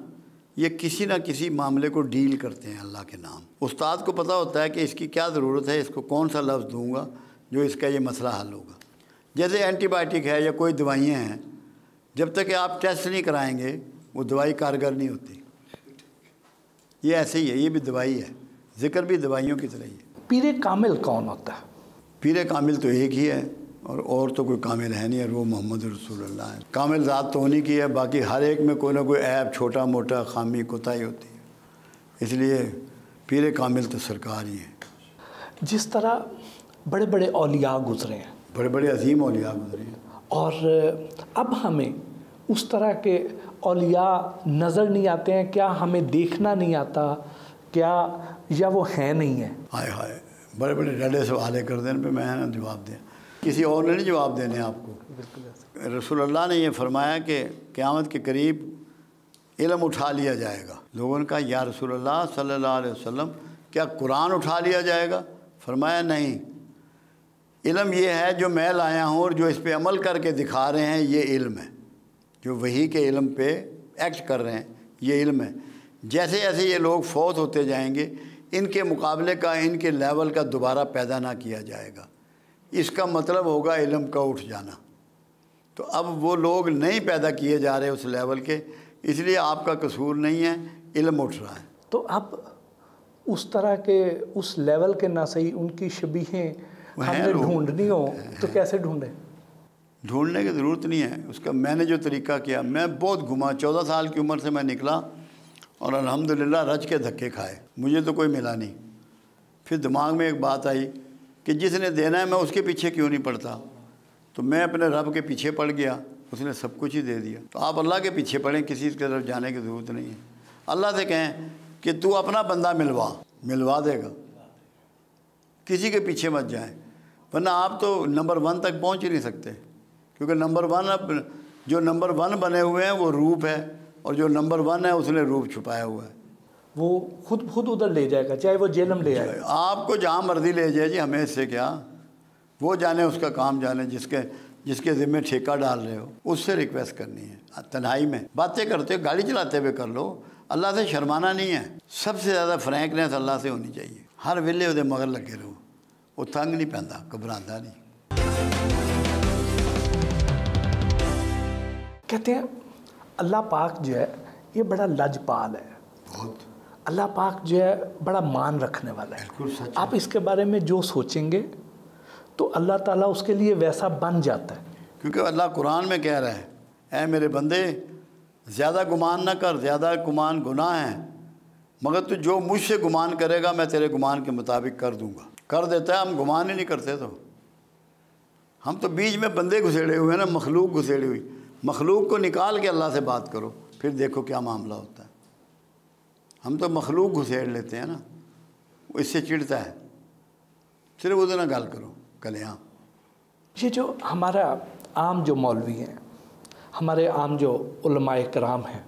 یہ کسی نہ کسی معاملے کو ڈیل کرتے ہیں اللہ کے نام۔ استاد کو پتہ ہوتا ہے کہ اس کی کیا ضرورت ہے، اس کو کون سا لفظ دوں گا جو اس کا یہ مسئلہ حل ہوگا۔ جیسے اینٹی بائیوٹک ہے یا کوئی دوائیاں ہیں، جب تک کہ آپ ٹیسٹ نہیں کرائیں گے وہ دوائی کارگر نہیں ہوتی۔ یہ ایسے ہی ہے، یہ بھی دوائی ہے، ذکر بھی دوائیوں کی طرح ہی ہے۔ پیر کامل کون ہوتا ہے؟ پیر کامل تو ایک ہی ہے، اور تو کوئی کامل ہے نہیں، اور وہ محمد رسول اللہ ہے۔ کامل ذات تو ہونی کی ہے، باقی ہر ایک میں کوئی نہ کوئی عیب، چھوٹا موٹا خامی کوتاہی ہوتی ہے، اس لیے پیر کامل تو سرکار ہی ہے۔ جس طرح بڑے بڑے اولیاء گزرے ہیں، بڑے بڑے عظیم اولیاء گزرے ہیں، اور اب ہمیں اس طرح کے اولیاء نظر نہیں آتے ہیں، کیا ہمیں دیکھنا نہیں آتا کیا، یا وہ ہیں نہیں ہیں؟ ہائے ہائے، بڑے بڑے ڈڈے سوالے کر دیں پہ میں نہ جواب دیں، کسی اور نے نہیں جواب دینے آپ کو۔ رسول اللہ نے یہ فرمایا کہ قیامت کے قریب علم اٹھا لیا جائے گا۔ لوگوں نے کہا یا رسول اللہ صلی اللہ علیہ وسلم کیا قرآن اٹھا لیا جائے گا؟ فرمایا نہیں، علم یہ ہے جو میں لایا ہوں اور جو اس پہ عمل کر کے دکھا رہے ہیں، یہ علم ہے۔ جو وحی کے علم پہ ایکٹ کر رہے ہیں یہ علم ہے۔ جیسے جیسے یہ لوگ فوت ہوتے جائیں گے، ان کے مقابلے کا، ان کے لیول کا دوبارہ پیدا نہ کیا جائے گا۔ اس کا مطلب ہوگا علم کا اٹھ جانا۔ تو اب وہ لوگ نہیں پیدا کیے جا رہے اس لیول کے، اس لیے آپ کا قصور نہیں ہے، علم اٹھ رہا ہے۔ تو اب اس طرح کے اس لیول کے نہ صحیح ان کی شبیہیں ہم نے ڈھونڈنی ہو تو کیسے ڈھونڈیں؟ ڈھونڈنے کی ضرورت نہیں ہے اس کا۔ میں نے جو طریقہ کیا، میں بہت گھما، 14 سال کی عمر سے میں نکلا اور الحمدللہ رج کے دھکے کھائے، مجھے تو کوئی ملا نہیں۔ پھر دماغ میں ایک بات آئی کہ جس نے دینا ہے میں اس کے پیچھے کیوں نہیں پڑتا، تو میں اپنے رب کے پیچھے پڑ گیا، اس نے سب کچھ ہی دے دیا۔ تو آپ اللہ کے پیچھے پڑیں، کسی کی طرف جانے کی ضرورت نہیں ہے۔ اللہ سے کہیں کہ تو اپنا بندہ ملوا دے گا، کسی کے پیچھے مت جائیں، ورنہ آپ تو نمبر 1 تک پہنچ ہی نہیں سکتے، کیونکہ نمبر 1 اب جو نمبر 1 بنے ہوئے ہیں وہ روپ ہے، اور جو نمبر 1 ہے اس نے روپ چھپایا ہوا ہے۔ وہ خود ادھر لے جائے گا، چاہے وہ جہنم لے آئے۔ آپ کو جہاں مرضی لے جائے جی، ہمیں اس سے کیا، وہ جانے اس کا کام جانے، جس کے ذمہ ٹھیکہ ڈال رہے ہو اس سے ریکویسٹ کرنی ہے۔ تنہائی میں باتیں کرتے ہو، گاڑی چلاتے ہوئے کر لو، اللہ سے شرمانا نہیں ہے۔ سب سے زیادہ فرینکنیس اللہ سے ہونی چاہیے۔ ہر ویلے وہ مگر لگے رہو، وہ تنگ نہیں پہنتا، گھبراتا نہیں۔ کہتے ہیں اللہ پاک جو ہے یہ بڑا لجپال ہے، بہت اللہ پاک جو ہے بڑا مان رکھنے والا ہے۔ بالکل سچ۔ آپ اس کے بارے میں جو سوچیں گے تو اللہ تعالیٰ اس کے لیے ویسا بن جاتا ہے، کیونکہ اللہ قرآن میں کہہ رہا ہے اے میرے بندے زیادہ گمان نہ کر، زیادہ گمان گناہ ہے، مگر تو جو مجھ سے گمان کرے گا میں تیرے گمان کے مطابق کر دوں گا۔ کر دیتا ہے، ہم گمان ہی نہیں کرتے، تو ہم تو بیچ میں بندے گھسیڑے ہوئے ہیں نا، مخلوق گھسیڑی ہوئی۔ مخلوق کو نکال کے اللہ سے بات کرو، پھر دیکھو کیا معاملہ ہوتا ہے۔ ہم تو مخلوق گھسیڑ لیتے ہیں نا، وہ اس سے چڑھتا ہے، صرف ادھر نہ گل کرو کلیاں۔ یہ جو ہمارا عام جو مولوی ہیں، ہمارے عام جو علماء کرام ہیں،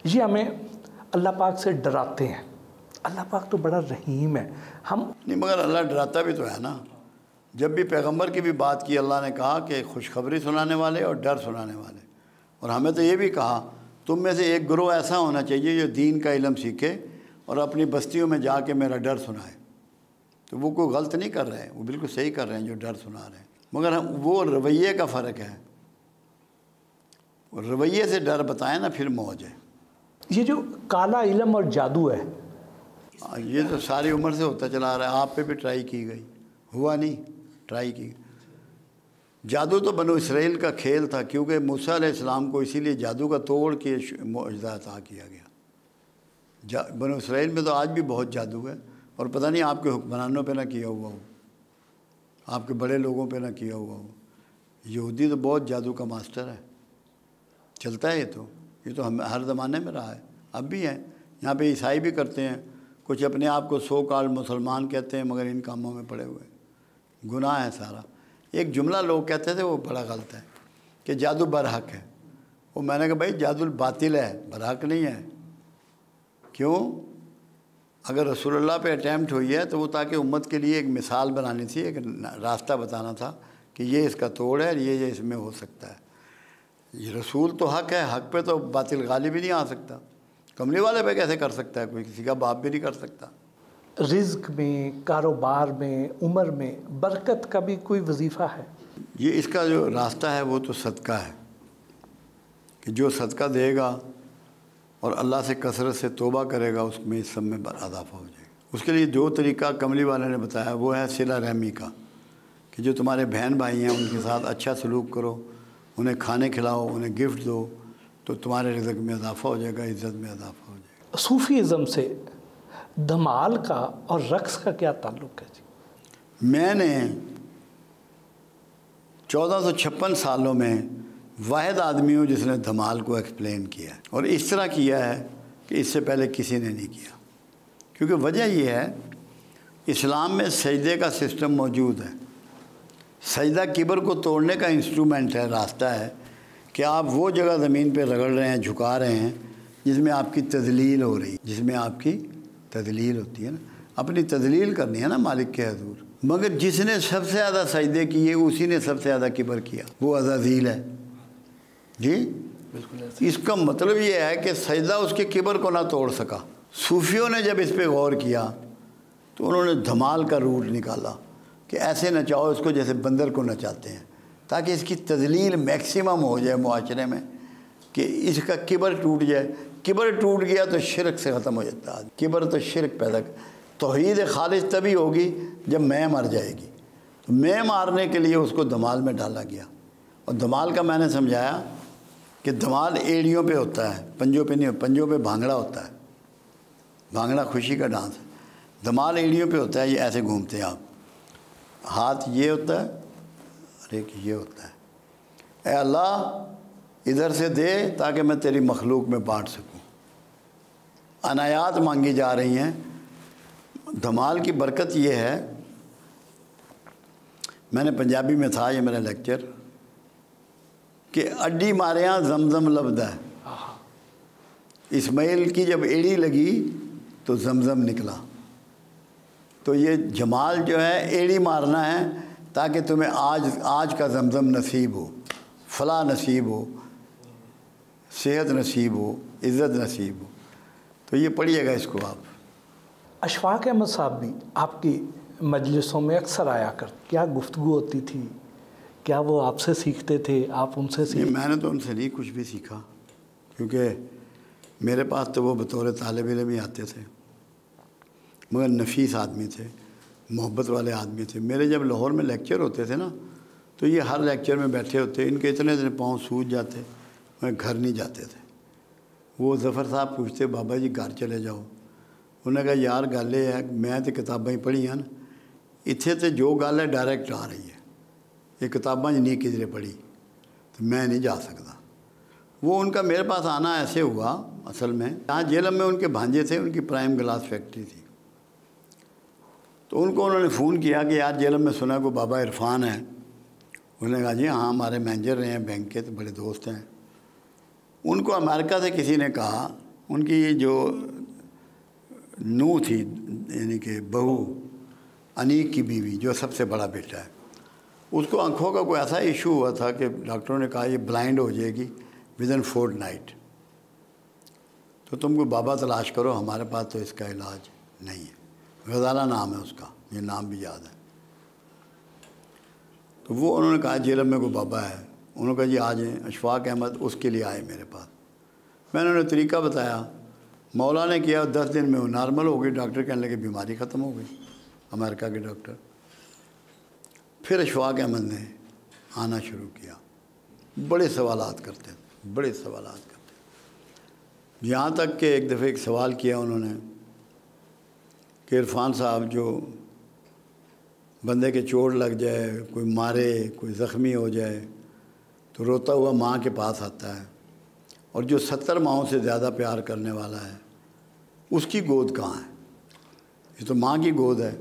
یہ ہمیں اللہ پاک سے ڈراتے ہیں۔ اللہ پاک تو بڑا رحیم ہے، ہم نہیں، مگر اللہ ڈراتا بھی تو ہے نا۔ جب بھی پیغمبر کی بھی بات کی، اللہ نے کہا کہ خوشخبری سنانے والے اور ڈر سنانے والے، اور ہمیں تو یہ بھی کہا تم میں سے ایک گروہ ایسا ہونا چاہیے جو دین کا علم سیکھے اور اپنی بستیوں میں جا کے میرا ڈر سنائے۔ تو وہ کوئی غلط نہیں کر رہے ہیں، وہ بالکل صحیح کر رہے ہیں جو ڈر سنا رہے ہیں، مگر وہ رویے کا فرق ہے رویے سے ڈر بتائیں نا پھر موج ہے۔ یہ جو کالا علم اور جادو ہے، یہ تو ساری عمر سے ہوتا چلا رہا ہے، آپ پہ بھی ٹرائی کی گئی، ہوا نہیں، ٹرائی کی۔ جادو تو بنو اسرائیل کا کھیل تھا، کیونکہ موسیٰ علیہ السلام کو اسی لیے جادو کا توڑ کے معجزہ عطا کیا گیا۔ بنو اسرائیل میں تو آج بھی بہت جادو ہے، اور پتہ نہیں آپ کے حکمرانوں پہ نہ کیا ہوا ہو، آپ کے بڑے لوگوں پہ نہ کیا ہوا ہو۔ یہودی تو بہت جادو کا ماسٹر ہے، چلتا ہے یہ تو ہم ہر زمانے میں رہا ہے، اب بھی ہے۔ یہاں پہ عیسائی بھی کرتے ہیں، کچھ اپنے آپ کو سو کال مسلمان کہتے ہیں مگر ان کاموں میں پڑے ہوئے، گناہ ہے سارا۔ ایک جملہ لوگ کہتے تھے وہ بڑا غلط ہے کہ جادو برحق ہے، وہ میں نے کہا بھائی جادو باطل ہے، برحق نہیں ہے۔ کیوں؟ اگر رسول اللہ پہ اٹیمپٹ ہوئی ہے تو وہ تاکہ امت کے لیے ایک مثال بنانی تھی، ایک راستہ بتانا تھا کہ یہ اس کا توڑ ہے، یہ اس میں ہو سکتا ہے۔ یہ رسول تو حق ہے، حق پہ تو باطل غالب ہی نہیں آ سکتا۔ کملی والے پہ کیسے کر سکتا ہے کوئی؟ کسی کا باپ بھی نہیں کر سکتا۔ رزق میں، کاروبار میں، عمر میں برکت کا بھی کوئی وظیفہ ہے؟ یہ اس کا جو راستہ ہے وہ تو صدقہ ہے، کہ جو صدقہ دے گا اور اللہ سے کثرت سے توبہ کرے گا اس میں اس سب میں اضافہ ہو جائے گا۔ اس کے لیے جو طریقہ کملی والے نے بتایا وہ ہے صلہ رحمی کا، کہ جو تمہارے بہن بھائی ہیں ان کے ساتھ اچھا سلوک کرو، انہیں کھانے کھلاؤ، انہیں گفٹ دو، تو تمہارے رزق میں اضافہ ہو جائے گا، عزت میں اضافہ ہو جائے گا۔ صوفی ازم سے دھمال کا اور رقص کا کیا تعلق ہے جی؟ میں نے 1456 سالوں میں واحد آدمی ہوں جس نے دھمال کو ایکسپلین کیا ہے، اور اس طرح کیا ہے کہ اس سے پہلے کسی نے نہیں کیا۔ کیونکہ وجہ یہ ہے، اسلام میں سجدے کا سسٹم موجود ہے۔ سجدہ کبر کو توڑنے کا انسٹرومنٹ ہے، راستہ ہے کہ آپ وہ جگہ زمین پہ رگڑ رہے ہیں، جھکا رہے ہیں جس میں آپ کی تذلیل ہو رہی ہے، جس میں آپ کی تذلیل ہوتی ہے نا، اپنی تذلیل کرنی ہے نا مالک کے حضور۔ مگر جس نے سب سے زیادہ سجدے کیے اسی نے سب سے زیادہ کبر کیا، وہ عزازیل ہے جی۔ اس کا مطلب یہ ہے کہ سجدہ اس کے کبر کو نہ توڑ سکا۔ صوفیوں نے جب اس پہ غور کیا تو انہوں نے دھمال کا روٹ نکالا کہ ایسے نچاؤ اس کو جیسے بندر کو نچاتے ہیں، تاکہ اس کی تذلیل میکسیمم ہو جائے معاشرے میں، کہ اس کا کبر ٹوٹ جائے۔ کبر ٹوٹ گیا تو شرک سے ختم ہو جاتا ہے۔ کبر تو شرک پیدا توحید خالص تبھی ہوگی جب میں مر جائے گی۔ تو میں مارنے کے لیے اس کو دھمال میں ڈالا گیا، اور دھمال کا میں نے سمجھایا کہ دھمال ایڑیوں پہ ہوتا ہے، پنجوں پہ نہیں، پنجوں پہ بھانگڑا ہوتا ہے، بھانگڑا خوشی کا ڈانس ہے۔ دھمال ایڑیوں پہ ہوتا ہے، یہ ایسے گھومتے ہیں آپ، ہاتھ یہ ہوتا ہے اور ایک یہ ہوتا ہے، اے اللہ ادھر سے دے تاکہ میں تیری مخلوق میں بانٹ سکوں۔ عنایات مانگی جا رہی ہیں۔ دھمال کی برکت یہ ہے، میں نے پنجابی میں تھا یہ میرا لیکچر، کہ اڈی ماریاں زمزم لبدا ہے۔ اسماعیل کی جب ایڑی لگی تو زمزم نکلا۔ تو یہ جمال جو ہے ایڑی مارنا ہے تاکہ تمہیں آج کا زمزم نصیب ہو، فلاح نصیب ہو، صحت نصیب ہو، عزت نصیب ہو۔ تو یہ پڑھیے گا اس کو آپ۔ اشفاق احمد صاحب بھی آپ کی مجلسوں میں اکثر آیا کرتے، کیا گفتگو ہوتی تھی؟ کیا وہ آپ سے سیکھتے تھے، آپ ان سے سیکھتے؟ میں نے تو ان سے نہیں کچھ بھی سیکھا، کیونکہ میرے پاس تو وہ بطور طالب علم ہی آتے تھے، مگر نفیس آدمی تھے، محبت والے آدمی تھے۔ میرے جب لاہور میں لیکچر ہوتے تھے نا تو یہ ہر لیکچر میں بیٹھے ہوتے، ان کے اتنے پاؤں سوج جاتے، میں گھر نہیں جاتے تھے۔ وہ ظفر صاحب پوچھتے بابا جی گھر چلے جاؤ، انہوں نے کہا یار گل یہ ہے میں تو کتابیں پڑھیاں نا، اتنے تو جو گل ہے ڈائریکٹ آ رہی ہے، یہ کتابیں نہیں کدھر پڑھی، تو میں نہیں جا سکتا۔ وہ ان کا میرے پاس آنا ایسے ہوا، اصل میں یہاں جیلم میں ان کے بھانجے تھے، ان کی پرائم گلاس فیکٹری تھی، تو ان کو انہوں نے فون کیا کہ یار جیلم میں سنا کو بابا عرفان ہے۔ انہوں نے کہا جی ہاں ہمارے مینیجر رہے ہیں بینک کے، تو بڑے دوست ہیں۔ ان کو امریکہ سے کسی نے کہا، ان کی جو نو تھی یعنی کہ بہو، انیک کی بیوی جو سب سے بڑا بیٹا ہے، اس کو آنکھوں کا کوئی ایسا ایشو ہوا تھا کہ ڈاکٹروں نے کہا یہ بلائنڈ ہو جائے گی ودن فورٹ نائٹ، تو تم کو بابا تلاش کرو، ہمارے پاس تو اس کا علاج نہیں ہے۔ غزالہ نام ہے اس کا، یہ نام بھی یاد ہے۔ تو وہ انہوں نے کہا جیلم میں کوئی بابا ہے، انہوں نے کہا جی آ جائیں. اشفاق احمد اس کے لیے آئے میرے پاس. میں نے انہیں طریقہ بتایا, مولا نے کیا, 10 دن میں وہ نارمل ہو گئی. ڈاکٹر کہنے لگے بیماری ختم ہو گئی, امریکہ کے ڈاکٹر. پھر اشفاق احمد نے آنا شروع کیا. بڑے سوالات کرتے تھے, بڑے سوالات کرتے تھے, یہاں تک کہ ایک دفعہ ایک سوال کیا انہوں نے کہ عرفان صاحب, جو بندے کے چوٹ لگ جائے, کوئی مارے, کوئی زخمی ہو جائے تو روتا ہوا ماں کے پاس آتا ہے, اور جو 70 ماہوں سے زیادہ پیار کرنے والا ہے اس کی گود کہاں ہے؟ یہ تو ماں کی گود ہے.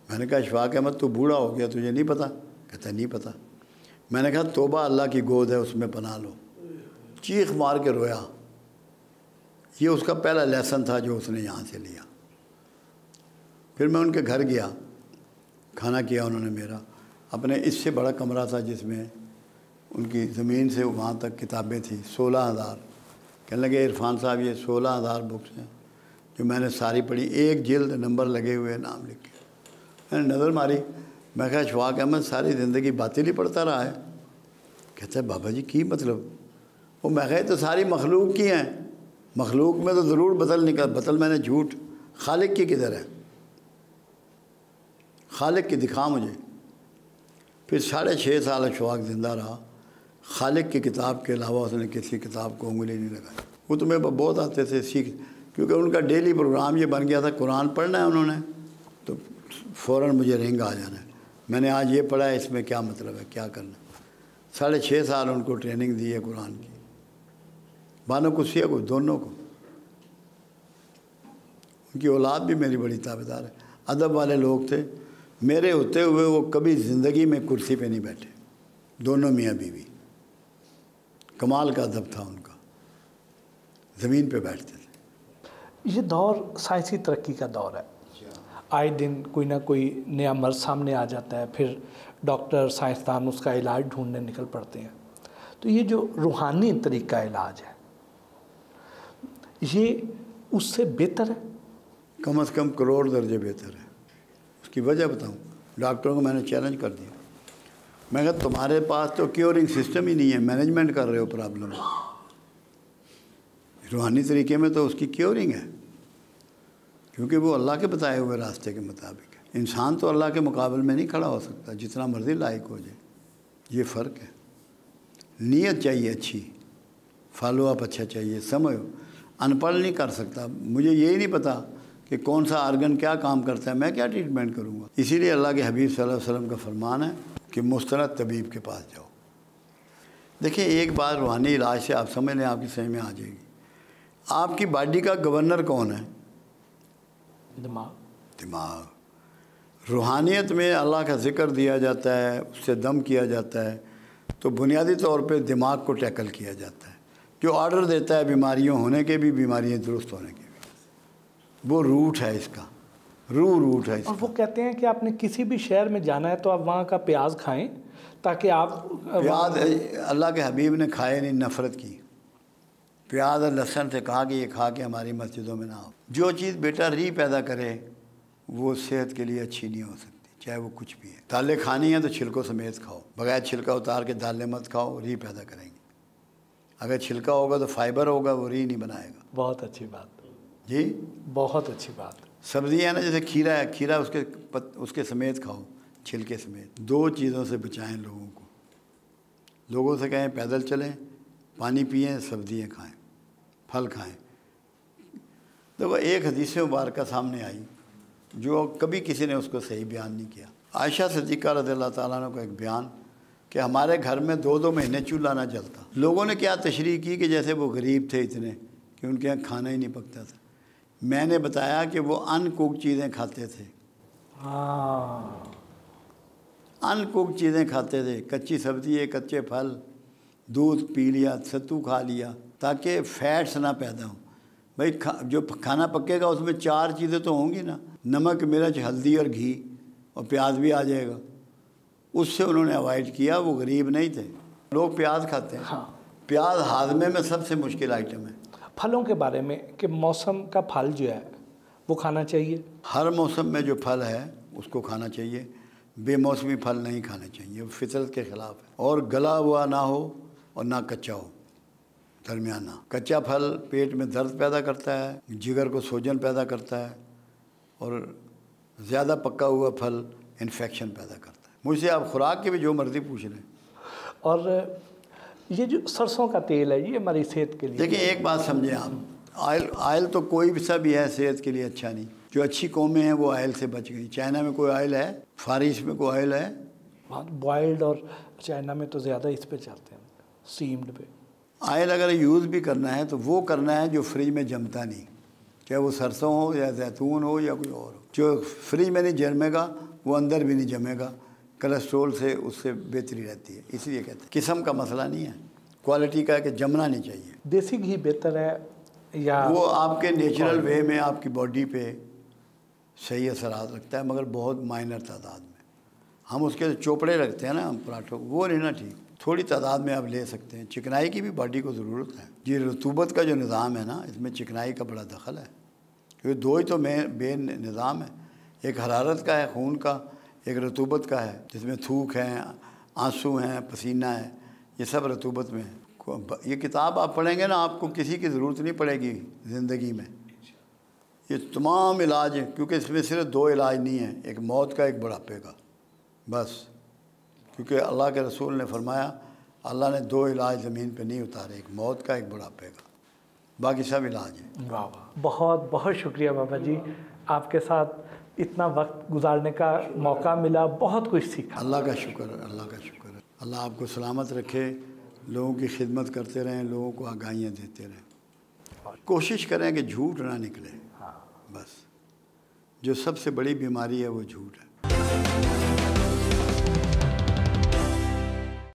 میں نے کہا اشفاق احمد تو بوڑھا ہو گیا, تجھے نہیں پتہ؟ کہتا ہے نہیں پتہ. میں نے کہا توبہ اللہ کی گود ہے, اس میں پناہ لو. چیخ مار کے رویا. یہ اس کا پہلا لیسن تھا جو اس نے یہاں سے لیا. پھر میں ان کے گھر گیا, کھانا کیا انہوں نے میرا. اپنے اس سے بڑا کمرہ تھا جس میں ان کی زمین سے وہاں تک کتابیں تھیں, 16,000. کہنے لگے عرفان صاحب یہ 16,000 بکس ہیں جو میں نے ساری پڑھی, ایک جلد نمبر لگے ہوئے, نام لکھ کے. میں نے نظر ماری, میں کہا اشفاق احمد ساری زندگی باطل ہی پڑھتا رہا ہے. کہتا ہے بابا جی کی مطلب؟ وہ میں کہا تو ساری مخلوق کی ہیں, مخلوق میں تو ضرور بطل میں نے جھوٹ. خالق کی کدھر ہے؟ خالق کی دکھا مجھے. پھر 6.5 سال اشفاق زندہ رہا. خالق کی کتاب کے علاوہ اس نے کسی کتاب کو انگلی نہیں لگائی. وہ تو میرے بہت آتے تھے سیکھ, کیونکہ ان کا ڈیلی پروگرام یہ بن گیا تھا, قرآن پڑھنا ہے انہوں نے تو فوراً مجھے رنگ آ جانا ہے. میں نے آج یہ پڑھا ہے, اس میں کیا مطلب ہے, کیا کرنا. 6.5 سال ان کو ٹریننگ دی ہے قرآن کی, بانو قدسیہ کو, دونوں کو. ان کی اولاد بھی میری بڑی تابعدار ہے. ادب والے لوگ تھے. میرے ہوتے ہوئے وہ کبھی زندگی میں کرسی پہ نہیں بیٹھے, دونوں میاں بیوی. کمال کا ادب تھا ان کا, زمین پہ بیٹھتے تھے. یہ دور سائنسی ترقی کا دور ہے. آئے دن کوئی نہ کوئی نیا مرض سامنے آ جاتا ہے, پھر ڈاکٹر سائنسدان اس کا علاج ڈھونڈنے نکل پڑتے ہیں. تو یہ جو روحانی طریقہ علاج ہے یہ اس سے بہتر ہے؟ کم از کم کروڑ درجے بہتر ہے. اس کی وجہ بتاؤں. ڈاکٹروں کو میں نے چیلنج کر دیا. میں کہا تمہارے پاس تو کیورنگ سسٹم ہی نہیں ہے, مینجمنٹ کر رہے ہو پرابلم. روحانی طریقے میں تو اس کی کیورنگ ہے, کیونکہ وہ اللہ کے بتائے ہوئے راستے کے مطابق ہے. انسان تو اللہ کے مقابل میں نہیں کھڑا ہو سکتا, جتنا مرضی لائق ہو جائے. یہ فرق ہے. نیت چاہیے اچھی, فالو اپ اچھا چاہیے. سمجھو ان پڑھ نہیں کر سکتا, مجھے یہی نہیں پتا کہ کون سا آرگن کیا کام کرتا ہے, میں کیا ٹریٹمنٹ کروں گا. اسی لیے اللہ کے حبیب صلی اللہ علیہ وسلم کا فرمان ہے کہ مستند طبیب کے پاس جاؤ. دیکھیں ایک بات روحانی علاج سے آپ سمجھ لیں, آپ کی سمجھ میں آ جائے گی. آپ کی باڈی کا گورنر کون ہے؟ دماغ. روحانیت میں اللہ کا ذکر دیا جاتا ہے, اس سے دم کیا جاتا ہے, تو بنیادی طور پہ دماغ کو ٹیکل کیا جاتا ہے, جو آرڈر دیتا ہے بیماریوں ہونے کے بھی, بیماریاں درست ہونے کے بھی. وہ روٹ ہے اس کا, روٹ ہے اس کا. اور وہ کہتے ہیں کہ آپ نے کسی بھی شہر میں جانا ہے تو آپ وہاں کا پیاز کھائیں تاکہ آپ پیاز اللہ کے حبیب نے کھائے نہیں, نفرت کی. پیاز اور لہسن سے کہا کہ یہ کھا کے ہماری مسجدوں میں نہ ہو. جو چیز بیٹا ری پیدا کرے وہ صحت کے لیے اچھی نہیں ہو سکتی, چاہے وہ کچھ بھی ہے. دالیں کھانی ہیں تو چھلکوں سمیت کھاؤ, بغیر چھلکا اتار کے دالیں مت کھاؤ, ری پیدا کریں گے. اگر چھلکا ہوگا تو فائبر ہوگا, وہ ری نہیں بنائے گا. بہت اچھی بات. جی بہت اچھی بات. سبزی ہے نا, جیسے کھیرا ہے, کھیرا اس کے سمیت کھاؤ, چھلکے سمیت. 2 چیزوں سے بچائیں لوگوں کو. لوگوں سے کہیں پیدل چلیں, پانی پئیں, سبزیاں کھائیں, پھل کھائیں. دیکھو ایک حدیث مبارکہ سامنے آئی جو کبھی کسی نے اس کو صحیح بیان نہیں کیا. عائشہ صدیقہ رضی اللہ تعالیٰ عنہ کا ایک بیان کہ ہمارے گھر میں 2 مہینے چولہا نہ جلتا. لوگوں نے کیا تشریح کی کہ جیسے وہ غریب تھے اتنے کہ ان کے یہاں کھانا ہی نہیں پکتا تھا. میں نے بتایا کہ وہ ان کوک چیزیں کھاتے تھے. ان کوک چیزیں کھاتے تھے, کچی سبزی, کچے پھل, دودھ پی لیا, ستو کھا لیا, تاکہ فیٹس نہ پیدا ہوں. بھائی جو کھانا پکے گا اس میں 4 چیزیں تو ہوں گی نا, نمک, مرچ, ہلدی اور گھی, اور پیاز بھی آ جائے گا. اس سے انہوں نے اوائڈ کیا. وہ غریب نہیں تھے. لوگ پیاز کھاتے ہیں. ہاں, پیاز ہاضمے میں سب سے مشکل آئٹم ہے. پھلوں کے بارے میں کہ موسم کا پھل جو ہے وہ کھانا چاہیے. ہر موسم میں جو پھل ہے اس کو کھانا چاہیے. بے موسمی پھل نہیں کھانے چاہیے، وہ فطرت کے خلاف ہے، اور گلا ہوا نہ ہو اور نہ کچا ہو، درمیانہ۔ کچا پھل پیٹ میں درد پیدا کرتا ہے، جگر کو سوجن پیدا کرتا ہے، اور زیادہ پکا ہوا پھل انفیکشن پیدا کرتا ہے۔ مجھ سے آپ خوراک کے بھی جو مرضی پوچھ لیں۔ اور یہ جو سرسوں کا تیل ہے یہ ہماری صحت کے لیے، دیکھیں ایک بات سمجھیں آپ، آئل تو کوئی بھی سا بھی ہے صحت کے لیے اچھا نہیں۔ جو اچھی قومیں ہیں وہ آئل سے بچ گئی۔ چائنا میں کوئی آئل ہے؟ فار ایسٹ میں کوئی آئل ہے؟ بوائلڈ، اور چائنا میں تو زیادہ اس پہ چلتے ہیں، سیمڈ پہ۔ آئل اگر یوز بھی کرنا ہے تو وہ کرنا ہے جو فریج میں جمتا نہیں، چاہے وہ سرسوں ہو یا زیتون ہو یا کوئی اور ہو۔ جو فریج میں نہیں جمے گا وہ اندر بھی نہیں جمے گا، کولسٹرول سے اس سے بہتری رہتی ہے۔ اس لیے کہتے ہیں قسم کا مسئلہ نہیں ہے، کوالٹی کا ہے کہ جمنا نہیں چاہیے۔ دیسی گھی بہتر ہے یا وہ آپ کے نیچرل وے میں آپ کی باڈی پہ صحیح اثرات رکھتا ہے، مگر بہت مائنر تعداد میں۔ ہم اس کے چوپڑے رکھتے ہیں نا ہم پراٹھوں، وہ نہیں نا ٹھیک، تھوڑی تعداد میں آپ لے سکتے ہیں۔ چکنائی کی بھی باڈی کو ضرورت ہے جی۔ رطوبت کا جو نظام ہے نا، اس میں چکنائی کا بڑا دخل ہے، کیونکہ دو ہی تو بے نظام ہے، ایک حرارت کا ہے خون کا، ایک رطوبت کا ہے، جس میں تھوک ہیں، آنسو ہیں، پسینہ ہے، یہ سب رطوبت میں ہے۔ یہ کتاب آپ پڑھیں گے نا، آپ کو کسی کی ضرورت نہیں پڑے گی زندگی میں۔ یہ تمام علاج ہیں، کیونکہ اس میں صرف دو علاج نہیں ہیں، ایک موت کا، ایک بڑھاپے کا، بس۔ کیونکہ اللہ کے رسول نے فرمایا اللہ نے دو علاج زمین پہ نہیں اتارے، ایک موت کا، ایک بڑھاپے کا، باقی سب علاج ہیں۔ واہ واہ، بہت بہت شکریہ بابا جی، آپ کے ساتھ اتنا وقت گزارنے کا موقع ملا، بہت کچھ سیکھا۔ اللہ کا شکر ہے، اللہ کا شکر ہے۔ اللہ آپ کو سلامت رکھے، لوگوں کی خدمت کرتے رہیں، لوگوں کو آگاہیاں دیتے رہیں، کوشش کریں کہ جھوٹ نہ نکلے، بس۔ جو سب سے بڑی بیماری ہے وہ جھوٹ ہے۔